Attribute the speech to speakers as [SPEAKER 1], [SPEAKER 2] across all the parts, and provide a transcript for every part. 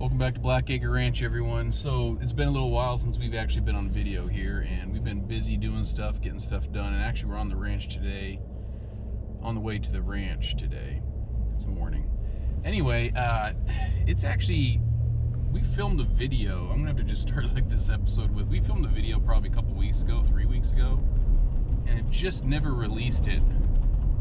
[SPEAKER 1] Welcome back to Blackacre Ranch, everyone. So it's been a little while since we've actually been on video here, and we've been busy doing stuff, getting stuff done, and actually we're on the ranch today, on the way to the ranch today. It's morning. Anyway, it's actually, we filmed a video. I'm gonna have to just start like this episode with, we filmed a video probably a couple weeks ago, 3 weeks ago, and it just never released it.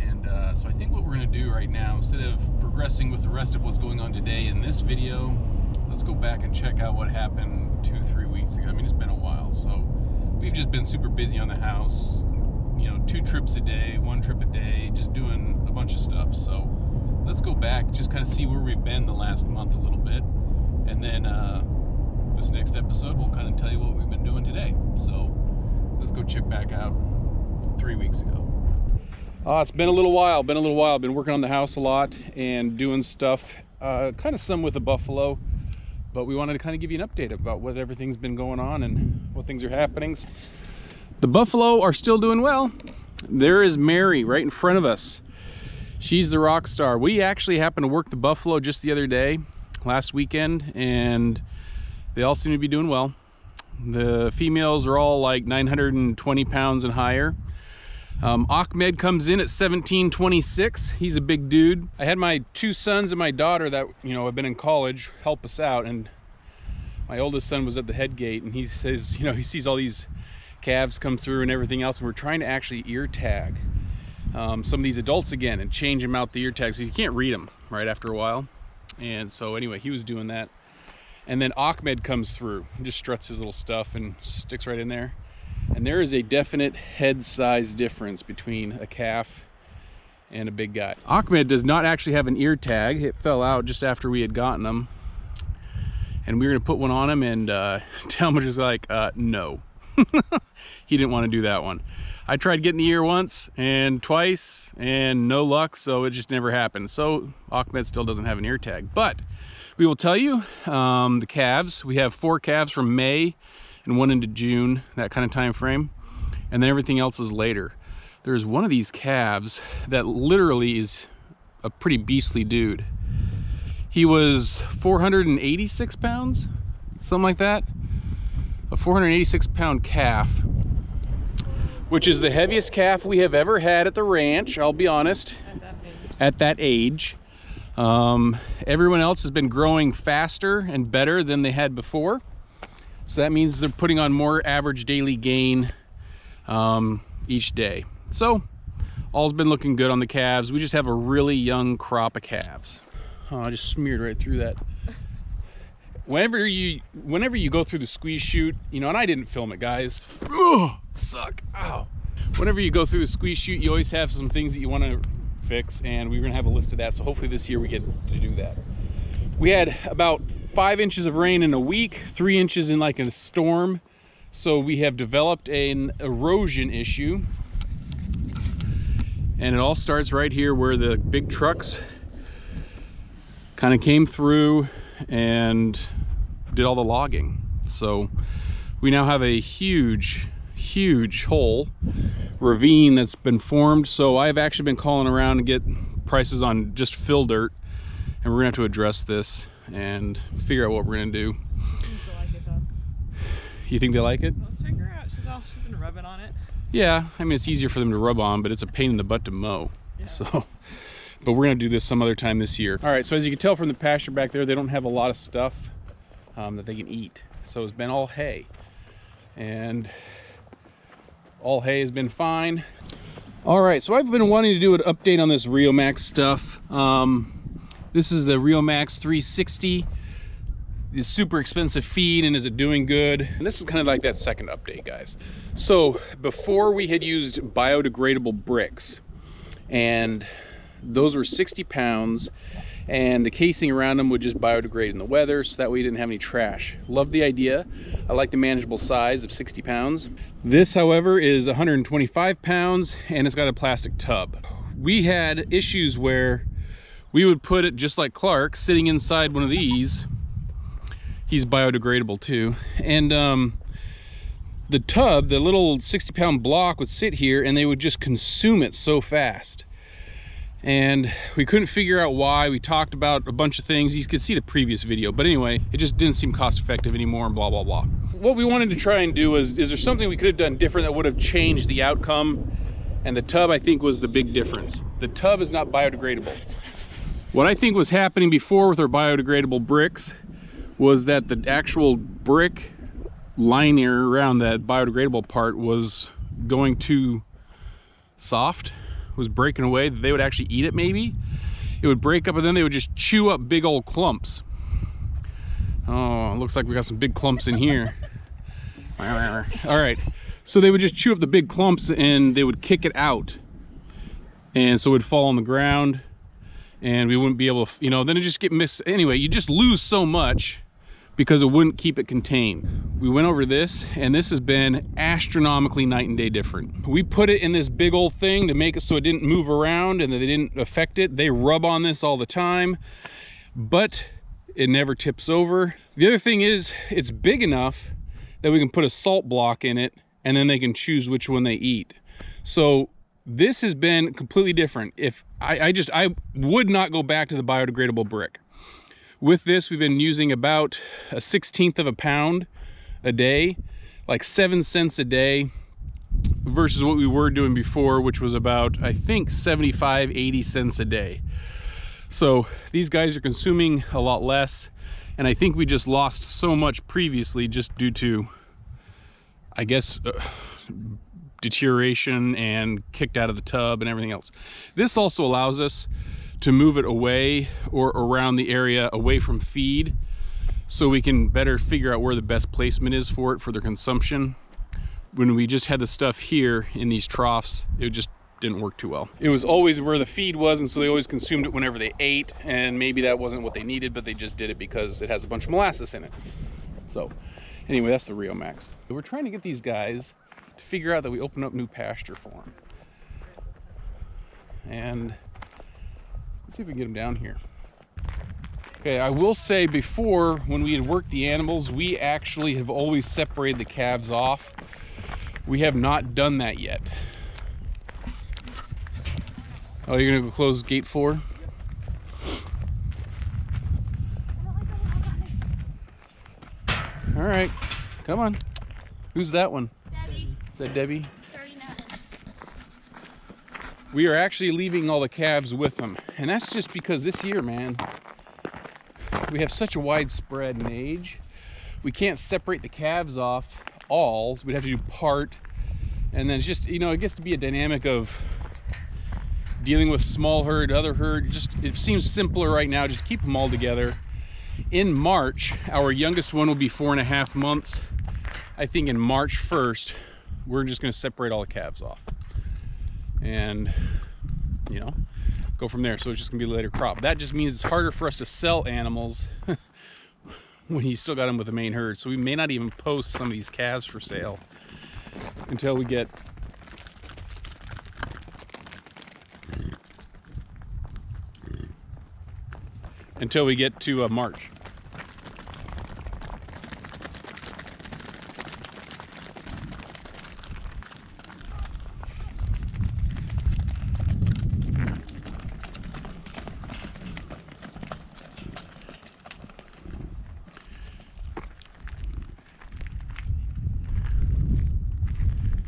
[SPEAKER 1] And so I think what we're gonna do right now, instead of progressing with the rest of what's going on today in this video, let's go back and check out what happened 2-3 weeks ago. I mean, it's been a while, so we've just been super busy on the house, you know, 2 trips a day, 1 trip a day, just doing a bunch of stuff. So let's go back, just kind of see where we've been the last month a little bit, and then this next episode we'll kind of tell you what we've been doing today. So let's go check back out 3 weeks ago. It's been a little while, been working on the house a lot and doing stuff, kind of some with the buffalo, but we wanted to kind of give you an update about what everything's been going on and what things are happening. The buffalo are still doing well. There is Mary right in front of us. She's the rock star. We actually happened to work the buffalo just the other day, last weekend, and they all seem to be doing well. The females are all like 920 pounds and higher. Ahmed comes in at 1726. He's a big dude. I had my 2 sons and my daughter that, you know, have been in college help us out, and my oldest son was at the head gate, and he says, you know, he sees all these calves come through and everything else, and we're trying to actually ear tag some of these adults again and change them out the ear tags, because you can't read them right after a while. And so anyway, he was doing that, and then Ahmed comes through and just struts his little stuff and sticks right in there. And there is a definite head size difference between a calf and a big guy. Ahmed does not actually have an ear tag. It fell out just after we had gotten him, and we were gonna put one on him, and Talmadge was like, no. He didn't want to do that one. I tried getting the ear once and twice and no luck, so it just never happened. So Ahmed still doesn't have an ear tag, but we will tell you the calves. We have 4 calves from May and 1 into June, that kind of time frame, and then everything else is later. There's one of these calves that literally is a pretty beastly dude. He was 486 pounds, something like that. A 486 pound calf, which is the heaviest calf we have ever had at the ranch, I'll be honest, at that age. Everyone else has been growing faster and better than they had before. So that means they're putting on more average daily gain each day. So all's been looking good on the calves. We just have a really young crop of calves. Oh, I just smeared right through that. Whenever you go through the squeeze chute, you know, and I didn't film it, guys. Ugh, suck. Ow. Whenever you go through the squeeze chute, you always have some things that you want to fix, and we're gonna have a list of that. So hopefully this year we get to do that. We had about 5 inches of rain in a week, 3 inches in like a storm. So we have developed an erosion issue. And it all starts right here where the big trucks kind of came through and did all the logging. So we now have a huge hole, ravine that's been formed. So I've actually been calling around to get prices on just fill dirt, and we're gonna have to address this and figure out what we're gonna do.
[SPEAKER 2] Like it, though.
[SPEAKER 1] You think they like it?
[SPEAKER 2] Let's check her out. She's been rubbing on it.
[SPEAKER 1] Yeah, I mean, it's easier for them to rub on, but it's a pain in the butt to mow. Yeah. So, but we're gonna do this some other time this year. All right, so as you can tell from the pasture back there, they don't have a lot of stuff that they can eat. So it's been all hay, and all hay has been fine. All right, so I've been wanting to do an update on this Riomax stuff. This is the Riomax 360. This super expensive feed, and is it doing good? And this is kind of like that second update, guys. So before, we had used biodegradable bricks, and those were 60 pounds, and the casing around them would just biodegrade in the weather, so that way you didn't have any trash. Love the idea. I like the manageable size of 60 pounds. This, however, is 125 pounds, and it's got a plastic tub. We had issues where we would put it, just like Clark, sitting inside one of these. He's biodegradable too. And the tub, the little 60-pound block, would sit here, and they would just consume it so fast. and we couldn't figure out why. We talked about a bunch of things. You could see the previous video, but anyway, it just didn't seem cost effective anymore and blah, blah, blah. What we wanted to try and do is there something we could have done different that would have changed the outcome? And the tub, I think, was the big difference. The tub is not biodegradable. What I think was happening before with our biodegradable bricks was that the actual brick liner around that biodegradable part was going too soft, was breaking away. They would actually eat it maybe. It would break up and then they would just chew up big old clumps. Oh, it looks like we got some big clumps in here. All right, so they would just chew up the big clumps and they would kick it out. And so it would fall on the ground and we wouldn't be able to, you know, then it just get missed. Anyway, you just lose so much because it wouldn't keep it contained. We went over this and this has been astronomically night and day different. We put it in this big old thing to make it so it didn't move around and that they didn't affect it. They rub on this all the time, but it never tips over. The other thing is it's big enough that we can put a salt block in it and then they can choose which one they eat. So this has been completely different. If I would not go back to the biodegradable brick. With this, we've been using about a 1/16 of a pound a day, like 7 cents a day, versus what we were doing before, which was about, I think, 75, 80 cents a day. So these guys are consuming a lot less, and I think we just lost so much previously just due to, I guess, deterioration and kicked out of the tub and everything else. This also allows us to move it away or around the area away from feed, so we can better figure out where the best placement is for it for their consumption. When we just had the stuff here in these troughs, it just didn't work too well. It was always where the feed was, and so they always consumed it whenever they ate, and maybe that wasn't what they needed, but they just did it because it has a bunch of molasses in it. So anyway, that's the Riomax. We're trying to get these guys to figure out that we open up new pasture for them. And let's see if we can get them down here. Okay, I will say before, when we had worked the animals, we actually have always separated the calves off. We have not done that yet. Oh, you're gonna go close gate 4? All right, come on. Who's that one?
[SPEAKER 3] Debbie.
[SPEAKER 1] Is that Debbie?
[SPEAKER 3] 39.
[SPEAKER 1] We are actually leaving all the calves with them. And that's just because this year, man, we have such a wide spread in age. We can't separate the calves off all, so we'd have to do part. And then it's just, you know, it gets to be a dynamic of dealing with small herd, other herd. Just, it seems simpler right now, just keep them all together. In March, our youngest one will be 4.5 months. I think in March 1st, we're just gonna separate all the calves off. And, you know, go from there. So it's just gonna be a later crop. That just means it's harder for us to sell animals when you still got them with the main herd. So we may not even post some of these calves for sale until we get to March.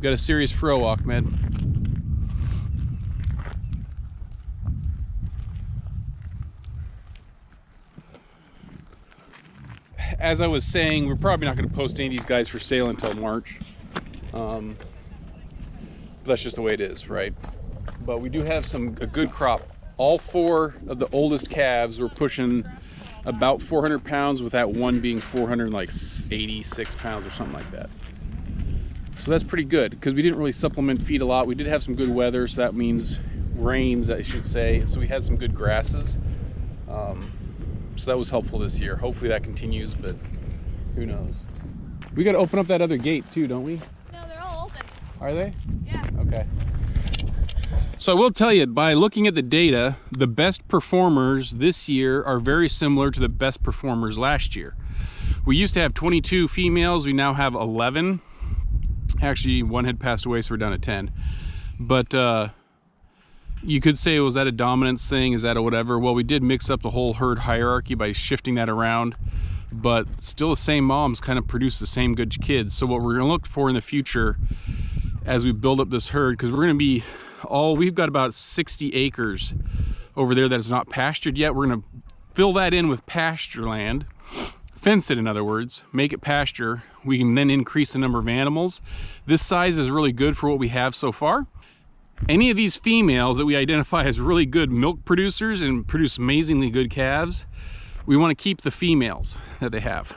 [SPEAKER 1] Got a serious fro, Ahmed. As I was saying, we're probably not going to post any of these guys for sale until March. That's just the way it is, right? But we do have a good crop. All 4 of the oldest calves were pushing about 400 pounds, with that one being 486 pounds or something like that. So that's pretty good, because we didn't really supplement feed a lot. We did have some good weather, so that means rains, I should say. So we had some good grasses. So that was helpful this year. Hopefully that continues, but who knows. We got to open up that other gate too, don't we?
[SPEAKER 3] No, they're all open.
[SPEAKER 1] Are they?
[SPEAKER 3] Yeah.
[SPEAKER 1] Okay. So I will tell you, by looking at the data, the best performers this year are very similar to the best performers last year. We used to have 22 females, we now have 11. Actually, one had passed away, so we're down to 10. But You could say, was that a dominance thing? Is that a whatever? Well, we did mix up the whole herd hierarchy by shifting that around, but still the same moms kind of produce the same good kids. So what we're gonna look for in the future as we build up this herd, because we're gonna be we've got about 60 acres over there that is not pastured yet. We're gonna fill that in with pasture land, fence it in other words, make it pasture. We can then increase the number of animals. This size is really good for what we have so far. Any of these females that we identify as really good milk producers and produce amazingly good calves, we want to keep the females that they have.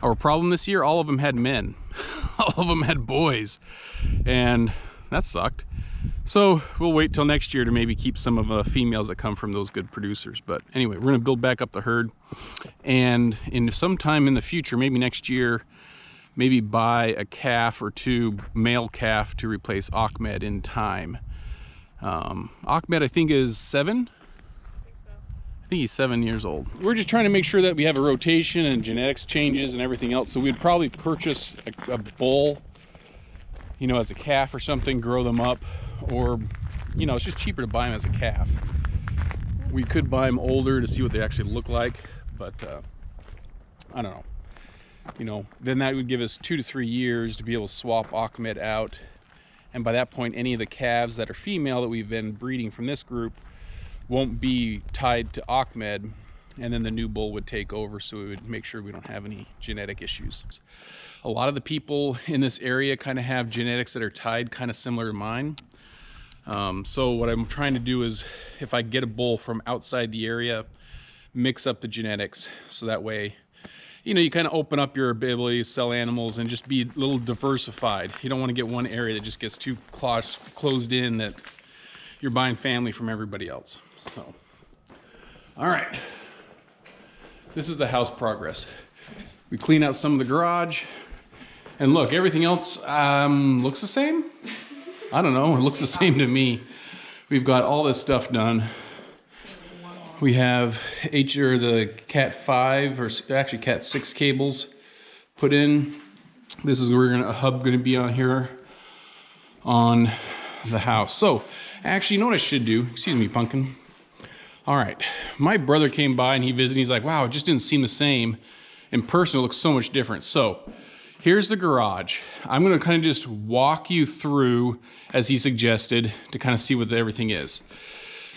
[SPEAKER 1] Our problem this year, all of them had men. All of them had boys, and that sucked. So we'll wait till next year to maybe keep some of the females that come from those good producers. But anyway, we're gonna build back up the herd, and in sometime in the future, maybe next year, maybe buy a calf or two, male calf, to replace Ahmed in time. Ahmed, I think, is 7. I think he's 7 years old. We're just trying to make sure that we have a rotation and genetics changes and everything else. So we'd probably purchase a bull, you know, as a calf or something, grow them up, or, you know, it's just cheaper to buy them as a calf. We could buy them older to see what they actually look like, but I don't know. You know, then that would give us 2 to 3 years to be able to swap Ahmed out. And by that point, any of the calves that are female that we've been breeding from this group won't be tied to Ahmed, and then the new bull would take over, so we would make sure we don't have any genetic issues. A lot of the people in this area kind of have genetics that are tied kind of similar to mine. So what I'm trying to do is, if I get a bull from outside the area, mix up the genetics, so that way, you know, you kind of open up your ability to sell animals and just be a little diversified. You don't want to get one area that just gets too closed in, that you're buying family from everybody else. So, all right, this is the house progress. We clean out some of the garage, and look, everything else looks the same. I don't know, it looks the same to me. We've got all this stuff done. We have the Cat 5, or actually Cat 6 cables put in. This is where a hub gonna be on here on the house. So actually, you know what I should do? Excuse me, Pumpkin. All right, my brother came by and he visited. He's like, wow, it just didn't seem the same. In person, it looks so much different. So here's the garage. I'm gonna kind of just walk you through, as he suggested, to kind of see what everything is.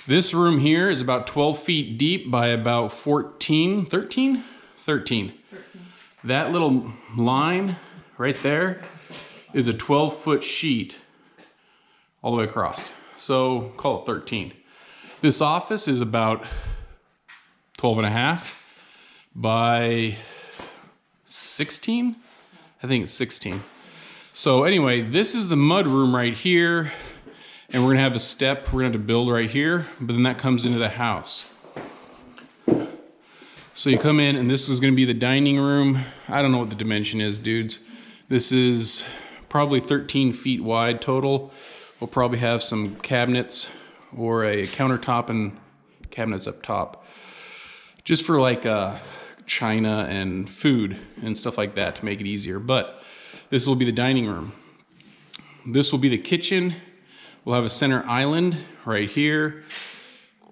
[SPEAKER 1] This room here is about 12 feet deep by about 13. That little line right there is a 12-foot sheet all the way across. So call it 13. This office is about 12.5 by 16. I think it's 16. So anyway, this is the mud room right here. And we're gonna have a step we're gonna have to build right here, but then that comes into the house. So you come in, and this is gonna be the dining room. I don't know what the dimension is, dudes. This is probably 13 feet wide total. We'll probably have some cabinets or a countertop and cabinets up top, just for like china and food and stuff like that to make it easier. But this will be the dining room. This will be the kitchen. We'll have a center island right here,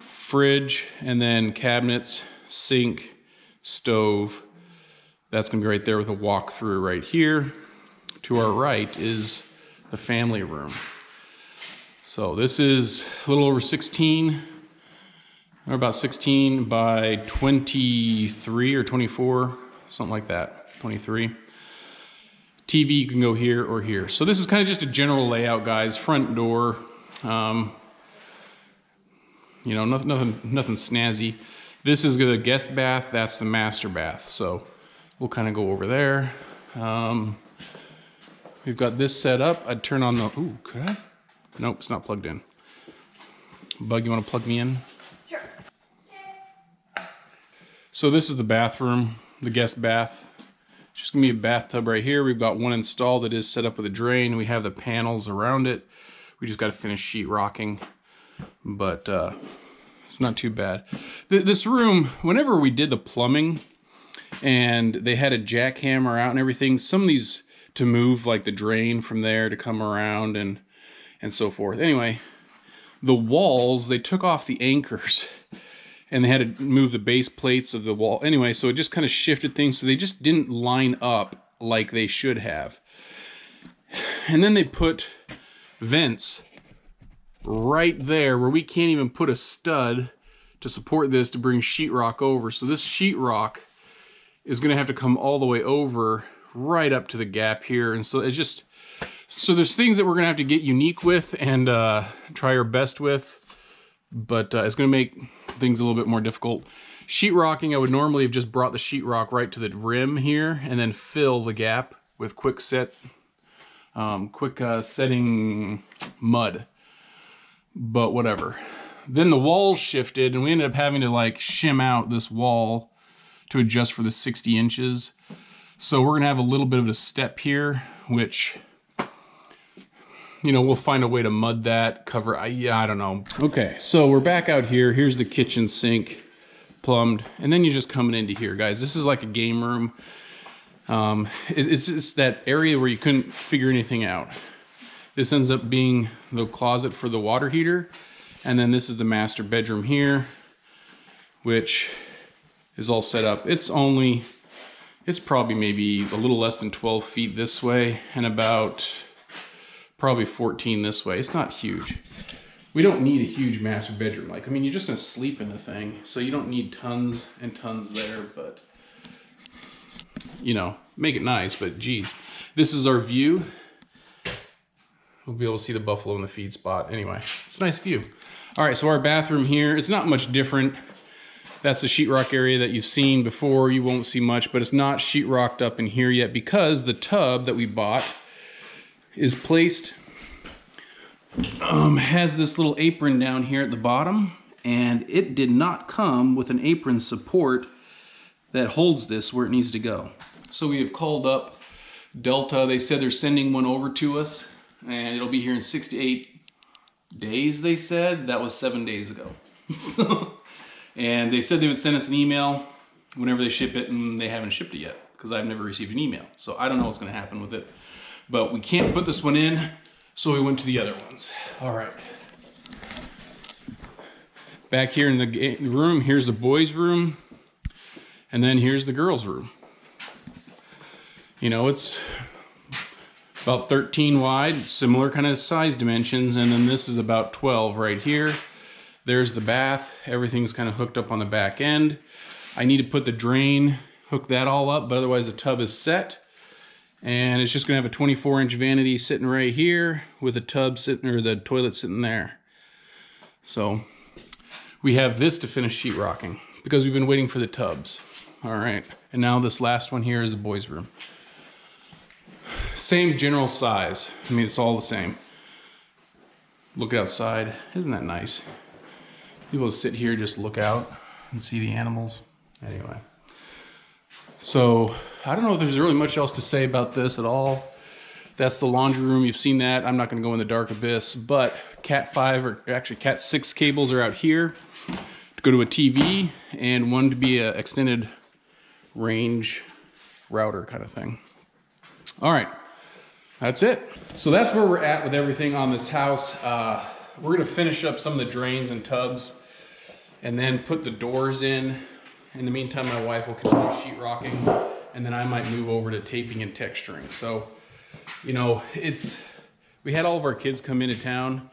[SPEAKER 1] fridge, and then cabinets, sink, stove. That's gonna be right there with a walk-through right here. To our right is the family room. So this is a little over 16, or about 16 by 23 or 24, something like that, 23. TV can go here or here. So this is kind of just a general layout, guys. Front door, you know, nothing snazzy. This is the guest bath. That's the master bath. So we'll kind of go over there. We've got this set up. I'd turn on the, ooh, could I? Nope, it's not plugged in. Bug, you want to plug me in?
[SPEAKER 2] Sure.
[SPEAKER 1] So this is the bathroom, the guest bath. Just gonna be a bathtub right here. We've got one installed that is set up with a drain. We have the panels around it. We just got to finish sheetrocking, but it's not too bad. This room, whenever we did the plumbing and they had a jackhammer out and everything, some of these to move, like the drain from there to come around and so forth. Anyway, the walls, they took off the anchors and they had to move the base plates of the wall. Anyway, so it just kind of shifted things. So they just didn't line up like they should have. And then they put vents right there where we can't even put a stud to support this to bring sheetrock over. So this sheetrock is gonna have to come all the way over right up to the gap here. And so it's just, so there's things that we're gonna have to get unique with and try our best with, but it's gonna make things a little bit more difficult. Sheetrocking, I would normally have just brought the sheetrock right to the rim here and then fill the gap with quick setting mud, but whatever. Then the walls shifted and we ended up having to like shim out this wall to adjust for the 60 inches. So we're gonna have a little bit of a step here, which, you know, we'll find a way to mud that, cover, yeah, I don't know. Okay, so we're back out here. Here's the kitchen sink, plumbed, and then you're just coming into here, guys. This is like a game room. It's just that area where you couldn't figure anything out. This ends up being the closet for the water heater, and then this is the master bedroom here, which is all set up. It's probably maybe a little less than 12 feet this way, and about probably 14 this way. It's not huge. We don't need a huge master bedroom. Like, I mean, you're just gonna sleep in the thing, so you don't need tons and tons there, but you know, make it nice, but geez. This is our view. We'll be able to see the buffalo in the feed spot. Anyway, it's a nice view. All right, so our bathroom here, it's not much different. That's the sheetrock area that you've seen before. You won't see much, but it's not sheetrocked up in here yet because the tub that we bought is placed, has this little apron down here at the bottom, and it did not come with an apron support that holds this where it needs to go. So we have called up Delta. They said they're sending one over to us, and it'll be here in 6 to 8 days, they said. That was 7 days ago. And they said they would send us an email whenever they ship it, and they haven't shipped it yet because I've never received an email. So I don't know what's gonna happen with it. But we can't put this one in, so we went to the other ones. All right. Back here in the room, here's the boys' room, and then here's the girls' room. You know, it's about 13 wide, similar kind of size dimensions, and then this is about 12 right here. There's the bath. Everything's kind of hooked up on the back end. I need to put the drain, hook that all up, but otherwise the tub is set. And it's just gonna have a 24-inch vanity sitting right here with a tub sitting, or the toilet sitting there. So we have this to finish sheetrocking because we've been waiting for the tubs. All right, and now this last one here is the boys' room. Same general size. I mean, it's all the same. Look outside, isn't that nice? People sit here, just look out and see the animals. Anyway. So I don't know if there's really much else to say about this at all. That's the laundry room. You've seen that. I'm not going to go in the dark abyss, but Cat 5 or actually Cat 6 cables are out here to go to a TV and one to be an extended range router kind of thing. All right, that's it. So that's where we're at with everything on this house. We're going to finish up some of the drains and tubs and then put the doors in. In the meantime, my wife will continue sheetrocking, and then I might move over to taping and texturing. So, you know, we had all of our kids come into town,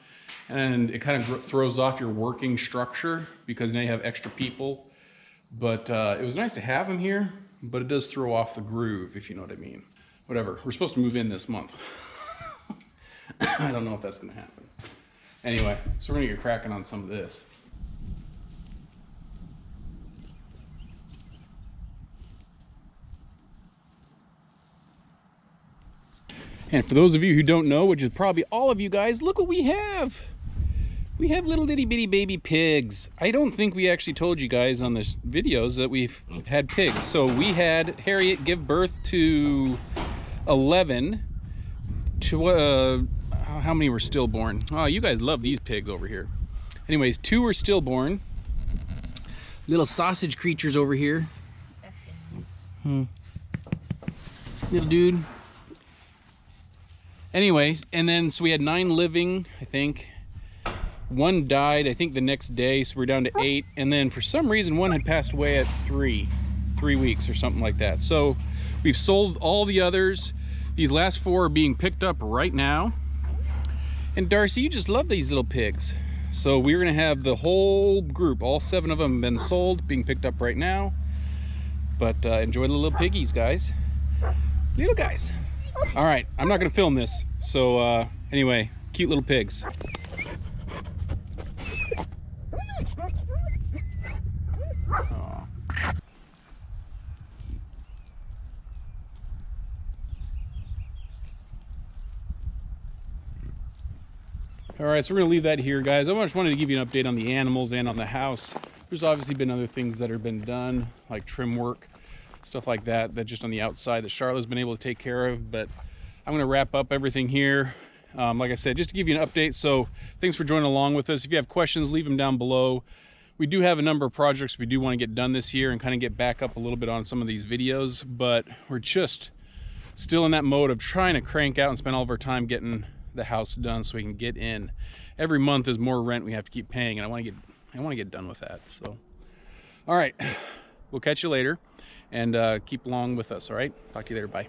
[SPEAKER 1] and it kind of throws off your working structure because now you have extra people. But it was nice to have them here, but it does throw off the groove, if you know what I mean. Whatever, we're supposed to move in this month. I don't know if that's gonna happen. Anyway, so we're gonna get cracking on some of this. And for those of you who don't know, which is probably all of you guys, look what we have. We have little itty bitty baby pigs. I don't think we actually told you guys on this videos that we've had pigs. So we had Harriet give birth to 11. How many were stillborn? Oh, you guys love these pigs over here. Anyways, 2 were stillborn. Little sausage creatures over here. Little dude. Anyways, and then so we had 9 living, I think, One died, I think, the next day, so we're down to 8. And then for some reason, one had passed away at 3 weeks or something like that. So we've sold all the others. These last 4 are being picked up right now. And Darcy, you just love these little pigs. So we're gonna have the whole group, all 7 of them have been sold, being picked up right now. But enjoy the little piggies, guys. Little guys. All right, I'm not gonna film this. So anyway, cute little pigs. Aw. All right, so we're gonna leave that here, guys. I just wanted to give you an update on the animals and on the house. There's obviously been other things that have been done, like trim work, stuff like that, that just on the outside that Charlotte's been able to take care of. But I'm gonna wrap up everything here. Like I said, just to give you an update. So thanks for joining along with us. If you have questions, leave them down below. We do have a number of projects we do want to get done this year and kind of get back up a little bit on some of these videos, but we're just still in that mode of trying to crank out and spend all of our time getting the house done so we can get in. Every month there's more rent we have to keep paying, and I want to get done with that. So all right, we'll catch you later, and keep along with us. All right, talk to you later. Bye.